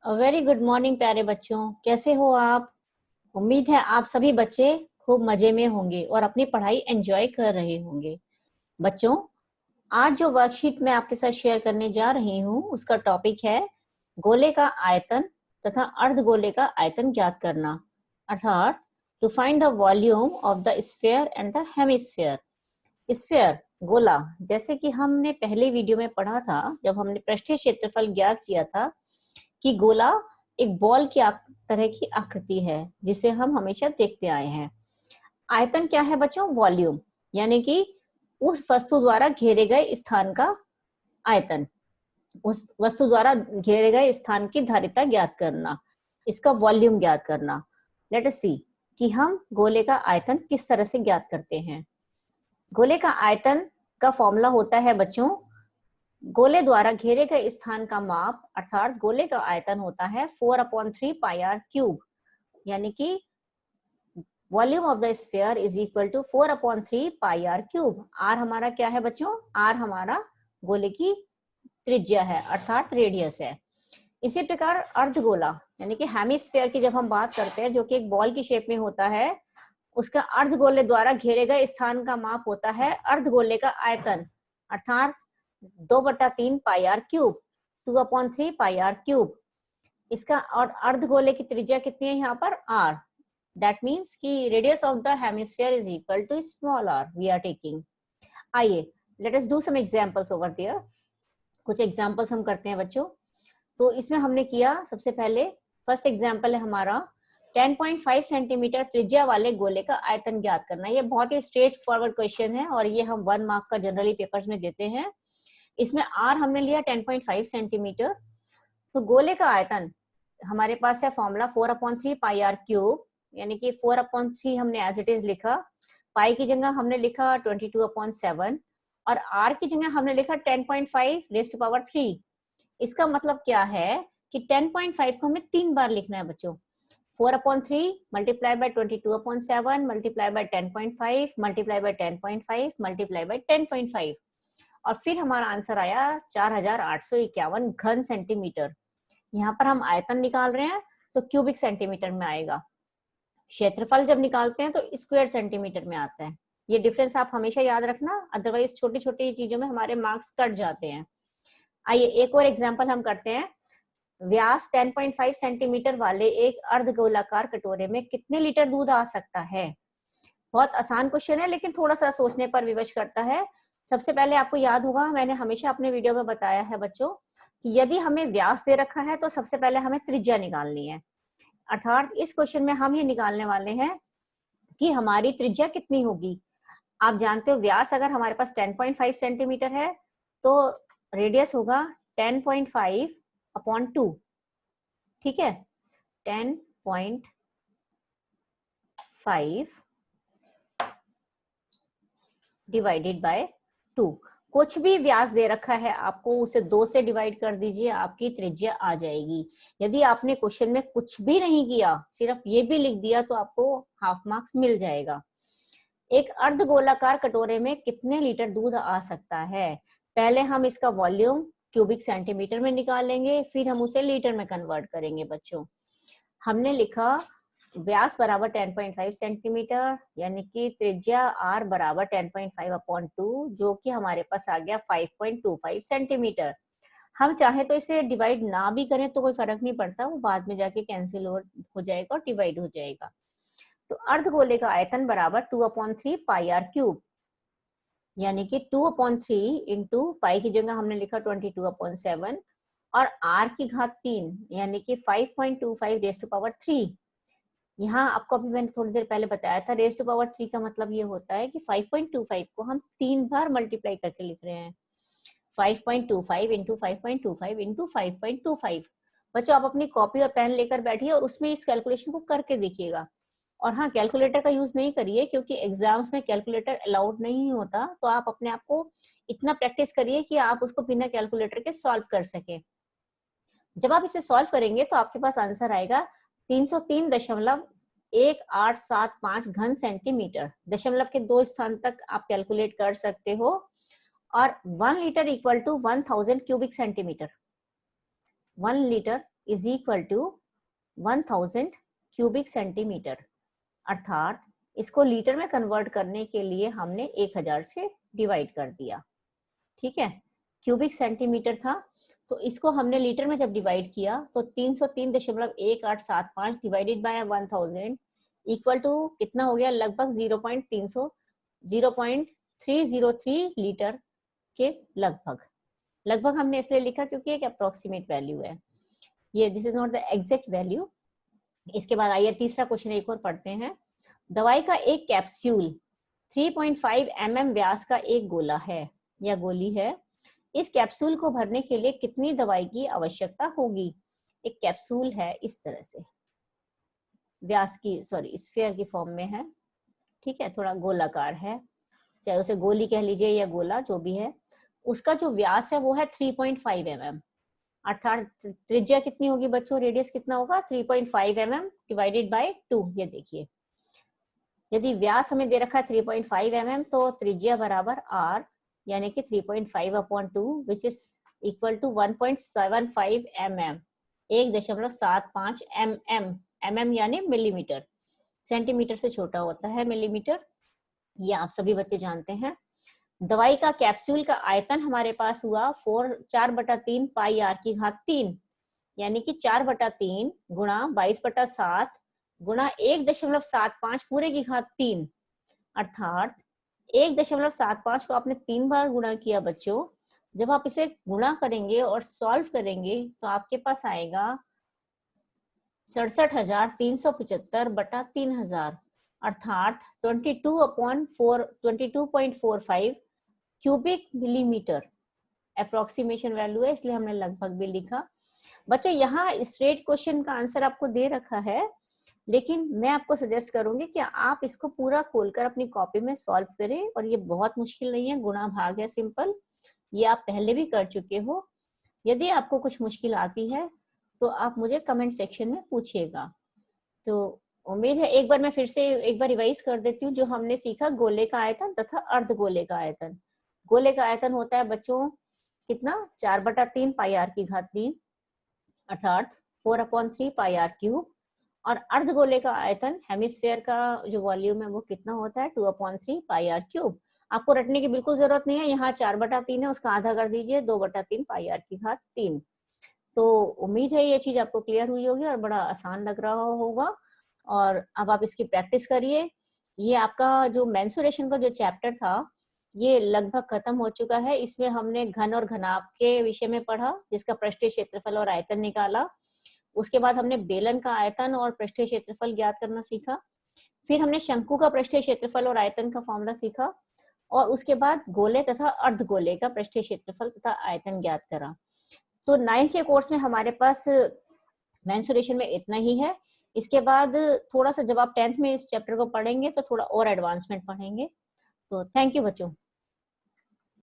Very good morning प्यारे बच्चों, कैसे हो आप। उम्मीद है आप सभी बच्चे खूब मजे में होंगे और अपनी पढ़ाई एंजॉय कर रहे होंगे। बच्चों, आज जो वर्कशीट मैं आपके साथ शेयर करने जा रही हूँ उसका टॉपिक है गोले का आयतन तथा अर्धगोले का आयतन ज्ञात करना, अर्थात to find the volume of the sphere and the hemisphere. Sphere गोला, जैसे कि हमने पहले वीडियो में पढ़ा था जब हमने पृष्ठीय क्षेत्रफल ज्ञात किया था कि गोला एक बॉल की तरह की आकृति है जिसे हम हमेशा देखते आए हैं। आयतन क्या है बच्चों? वॉल्यूम, यानी कि उस वस्तु द्वारा घेरे गए स्थान का आयतन, उस वस्तु द्वारा घेरे गए स्थान की धारिता ज्ञात करना, इसका वॉल्यूम ज्ञात करना। लेट अस सी कि हम गोले का आयतन किस तरह से ज्ञात करते हैं। गोले का आयतन का फॉर्मूला होता है बच्चों, गोले द्वारा घेरे गए स्थान का माप अर्थात गोले का आयतन होता है 4/3 पाई आर क्यूब, यानी कि volume of the sphere is equal to 4/3 pi r cube. R हमारा क्या है बच्चों? आर हमारा गोले की त्रिज्या है अर्थात रेडियस है। इसी प्रकार अर्धगोला यानी कि हेमिस्फीयर की जब हम बात करते हैं, जो कि एक बॉल की शेप में होता है, उसका अर्धगोले द्वारा घेरे गए स्थान का माप होता है अर्धगोले का आयतन अर्थात 2/3 pi r cube, 2/3 pi r cube. इसका और अर्धगोले की त्रिज्या कितनी है यहाँ पर? आर। दैट मीन्स कि radius of the hemisphere is equal to small r we are taking. आइए let us do some examples over there. कुछ एग्जांपल्स हम करते हैं बच्चों। तो इसमें हमने किया, सबसे पहले फर्स्ट एग्जांपल है हमारा 10.5 सेंटीमीटर त्रिज्या वाले गोले का आयतन ज्ञात करना। ये बहुत ही स्ट्रेट फॉरवर्ड क्वेश्चन है और ये हम 1 मार्क का जनरली पेपर्स में देते हैं। इसमें आर हमने लिया 10.5 सेंटीमीटर। तो गोले का आयतन हमारे पास है फॉर्मूला 4/3 पाई आर क्यूब, यानी कि 4/3 हमने एज इट इज लिखा, पाई की जगह हमने लिखा 22/7 और आर की जगह हमने लिखा 10.5 रेज़ टू पावर 3। इसका मतलब क्या है कि 10.5 को हमें 3 बार लिखना है बच्चों। 4/3 multiply by 22/7 multiply by 10.5 multiply by 10.5 multiply by 10.5 और फिर हमारा आंसर आया 4851 घन सेंटीमीटर। यहाँ पर हम आयतन निकाल रहे हैं तो क्यूबिक सेंटीमीटर में आएगा, क्षेत्रफल जब निकालते हैं तो स्क्वायर सेंटीमीटर में आता है। ये डिफरेंस आप हमेशा याद रखना, अदरवाइज छोटी छोटी चीजों में हमारे मार्क्स कट जाते हैं। आइए एक और एग्जाम्पल हम करते हैं। व्यास 10.5 सेंटीमीटर वाले एक अर्धगोलाकार कटोरे में कितने लीटर दूध आ सकता है? बहुत आसान क्वेश्चन है लेकिन थोड़ा सा सोचने पर विवश करता है। सबसे पहले आपको याद होगा, मैंने हमेशा अपने वीडियो में बताया है बच्चों कि यदि हमें व्यास दे रखा है तो सबसे पहले हमें त्रिज्या निकालनी है। अर्थात इस क्वेश्चन में हम ये निकालने वाले हैं कि हमारी त्रिज्या कितनी होगी। आप जानते हो व्यास अगर हमारे पास 10.5 सेंटीमीटर है तो रेडियस होगा 10.5/2। ठीक है, 10.5 डिवाइडेड बाय 2। कुछ भी व्यास दे रखा है आपको, उसे 2 से डिवाइड कर दीजिए, आपकी त्रिज्या आ जाएगी। यदि आपने क्वेश्चन में कुछ भी नहीं किया, सिर्फ ये भी लिख दिया, तो आपको हाफ मार्क्स मिल जाएगा। एक अर्धगोलाकार कटोरे में कितने लीटर दूध आ सकता है? पहले हम इसका वॉल्यूम क्यूबिक सेंटीमीटर में निकालेंगे, फिर हम उसे लीटर में कन्वर्ट करेंगे बच्चों। हमने लिखा व्यास बराबर 10.5 सेंटीमीटर, यानी कि त्रिज्या r बराबर 10.5/2, जो कि हमारे पास आ गया 5.25 सेंटीमीटर। हम चाहे तो इसे डिवाइड ना भी करें तो कोई फर्क नहीं पड़ता, वो बाद में जाके कैंसिल हो जाएगा और डिवाइड हो जाएगा। तो अर्धगोले का आयतन बराबर 2/3 पाई आर क्यूब, यानी कि 2/3 इंटू पाई की जगह हमने लिखा 22/7 और r की घात 3 यानी कि 5.25 रेज़ टू पावर 3। यहाँ आपको अभी मैंने थोड़ी देर पहले बताया था, रेज़ टू पावर 3 का मतलब ये होता है कि 5.25 को हम 3 बार मल्टीप्लाई करके लिख रहे हैं। 5.25 इंटू 5.25 इंटू 5.25। बच्चों आप अपनी कॉपी और पेन लेकर बैठिए और उसमें इस कैलकुलेशन को करके देखिएगा। और हाँ, कैलकुलेटर का यूज नहीं करिए क्योंकि एग्जाम्स में कैलकुलेटर अलाउड नहीं होता, तो आप अपने आप को इतना प्रैक्टिस करिए कि आप उसको बिना कैलकुलेटर के सॉल्व कर सके। जब आप इसे सॉल्व करेंगे तो आपके पास आंसर आएगा 303.1875 घन सेंटीमीटर। दशमलव के 2 स्थान तक आप कैलकुलेट कर सकते हो। और 1 litre equal to 1000 cubic centimetre. 1 litre is equal to 1000 cubic centimetre. अर्थात इसको लीटर में कन्वर्ट करने के लिए हमने 1000 से डिवाइड कर दिया। ठीक है, क्यूबिक सेंटीमीटर था तो इसको हमने लीटर में जब डिवाइड किया तो 303.1875 डिवाइडेड बाय 1000 इक्वल टू कितना हो गया, लगभग 0.303 लीटर के लगभग हमने इसलिए लिखा क्योंकि एक अप्रोक्सीमेट वैल्यू है ये, this is not the exact value. इसके बाद आइए तीसरा क्वेश्चन एक और पढ़ते हैं। दवाई का एक कैप्सूल 3.5 mm व्यास का एक गोला है या गोली है। इस कैप्सूल को भरने के लिए कितनी दवाई की आवश्यकता होगी। एक कैप्सूल है इस तरह से, व्यास की स्फीयर की फॉर्म में है। ठीक है, थोड़ा गोलाकार है, चाहे उसे गोली कह लीजिए या गोला, जो भी है। उसका जो व्यास है वो है 3.5 mm। अर्थात त्रिज्या कितनी होगी बच्चों, रेडियस कितना होगा, 3.5 mm डिवाइडेड बाय 2। ये देखिए, यदि व्यास हमें दे रखा है 3.5 mm तो त्रिज्या बराबर r यानी कि 3.5/2 which is equal to 1.75 mm, 1.75 mm यानी मिलीमीटर। सेंटीमीटर से छोटा होता है मिलीमीटर, ये आप सभी बच्चे जानते हैं। दवाई का कैप्सूल का आयतन हमारे पास हुआ 4/3 पाई r की घात 3 यानी कि 4/3 गुणा 22/7 गुणा 1.75 पूरे की घात 3। अर्थात 1.75 को आपने 3 बार गुणा किया बच्चों। जब आप इसे गुणा करेंगे और सॉल्व करेंगे तो आपके पास आएगा 67,375/3000 अर्थात 22.45 क्यूबिक मिलीमीटर अप्रोक्सीमेशन वैल्यू है, इसलिए हमने लगभग भी लिखा। बच्चों यहाँ स्ट्रेट क्वेश्चन का आंसर आपको दे रखा है, लेकिन मैं आपको सजेस्ट करूंगी कि आप इसको पूरा खोलकर अपनी कॉपी में सॉल्व करें। और ये बहुत मुश्किल नहीं है, गुणा भाग है सिंपल, ये आप पहले भी कर चुके हो। यदि आपको कुछ मुश्किल आती है तो आप मुझे कमेंट सेक्शन में पूछिएगा। तो उम्मीद है एक बार मैं फिर से एक बार रिवाइज कर देती हूँ जो हमने सीखा, गोले का आयतन तथा अर्ध गोले का आयतन। गोले का आयतन होता है बच्चों कितना, 4/3 पाई r की घात 3 अर्थात 4/3 पाई r क्यूब। और अर्धगोले का आयतन, हेमिस्फेयर का जो वॉल्यूम है वो कितना होता है, 2/3 पाई r क्यूब। आपको रटने की बिल्कुल जरूरत नहीं है, यहाँ 4/3 है, उसका आधा कर दीजिए, 2/3 पाई r की घात 3। तो उम्मीद है ये चीज आपको क्लियर हुई होगी और बड़ा आसान लग रहा होगा। और अब आप इसकी प्रैक्टिस करिए। ये आपका जो मेंसुरेशन का जो चैप्टर था ये लगभग खत्म हो चुका है। इसमें हमने घन और घनाभ के विषय में पढ़ा, जिसका पृष्ठीय क्षेत्रफल और आयतन निकाला। उसके बाद हमने बेलन का आयतन और पृष्ठीय क्षेत्रफल ज्ञात करना सीखा। फिर हमने शंकु का पृष्ठीय क्षेत्रफल और आयतन का फॉर्मूला सीखा। और उसके बाद गोले तथा अर्धगोले का पृष्ठीय क्षेत्रफल तथा आयतन ज्ञात करा। तो 9th के कोर्स में हमारे पास मेंसुरेशन में इतना ही है। इसके बाद थोड़ा सा जब आप 10th में इस चैप्टर को पढ़ेंगे तो थोड़ा और एडवांसमेंट पढ़ेंगे। तो थैंक यू बच्चों।